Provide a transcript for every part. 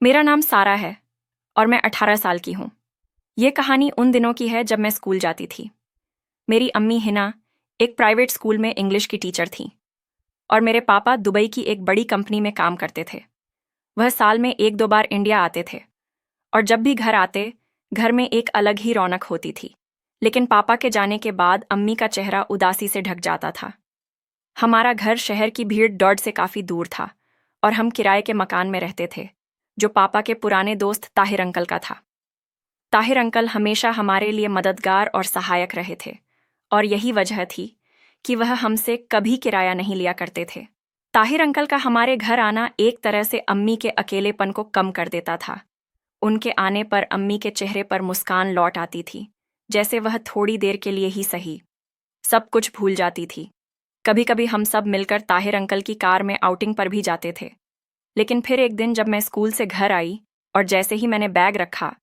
मेरा नाम सारा है और मैं 18 साल की हूँ। ये कहानी उन दिनों की है जब मैं स्कूल जाती थी। मेरी अम्मी हिना एक प्राइवेट स्कूल में इंग्लिश की टीचर थीं और मेरे पापा दुबई की एक बड़ी कंपनी में काम करते थे। वह साल में एक दो बार इंडिया आते थे और जब भी घर आते, घर में एक अलग ही रौनक होती थी। लेकिन पापा के जाने के बाद अम्मी का चेहरा उदासी से ढक जाता था। हमारा घर शहर की भीड़ दौड़ से काफ़ी दूर था और हम किराए के मकान में रहते थे, जो पापा के पुराने दोस्त ताहिर अंकल का था। ताहिर अंकल हमेशा हमारे लिए मददगार और सहायक रहे थे और यही वजह थी कि वह हमसे कभी किराया नहीं लिया करते थे। ताहिर अंकल का हमारे घर आना एक तरह से अम्मी के अकेलेपन को कम कर देता था। उनके आने पर अम्मी के चेहरे पर मुस्कान लौट आती थी, जैसे वह थोड़ी देर के लिए ही सही सब कुछ भूल जाती थी। कभी कभी हम सब मिलकर ताहिर अंकल की कार में आउटिंग पर भी जाते थे। लेकिन फिर एक दिन जब मैं स्कूल से घर आई और जैसे ही मैंने बैग रखा,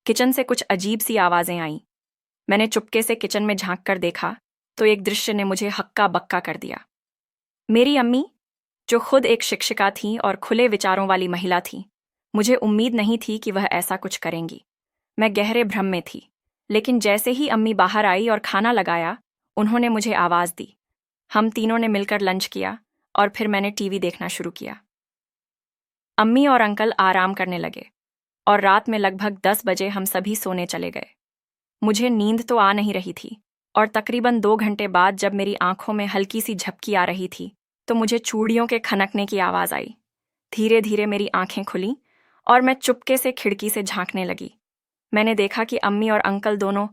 किचन से कुछ अजीब सी आवाज़ें आईं। मैंने चुपके से किचन में झांक कर देखा तो एक दृश्य ने मुझे हक्का बक्का कर दिया। मेरी अम्मी, जो खुद एक शिक्षिका थीं और खुले विचारों वाली महिला थीं, मुझे उम्मीद नहीं थी कि वह ऐसा कुछ करेंगी। मैं गहरे भ्रम में थी, लेकिन जैसे ही अम्मी बाहर आई और खाना लगाया, उन्होंने मुझे आवाज़ दी। हम तीनों ने मिलकर लंच किया और फिर मैंने टीवी देखना शुरू किया। अम्मी और अंकल आराम करने लगे और रात में लगभग 10 बजे हम सभी सोने चले गए। मुझे नींद तो आ नहीं रही थी और तकरीबन 2 घंटे बाद जब मेरी आंखों में हल्की सी झपकी आ रही थी तो मुझे चूड़ियों के खनकने की आवाज़ आई। धीरे धीरे मेरी आंखें खुलीं और मैं चुपके से खिड़की से झांकने लगी। मैंने देखा कि अम्मी और अंकल दोनों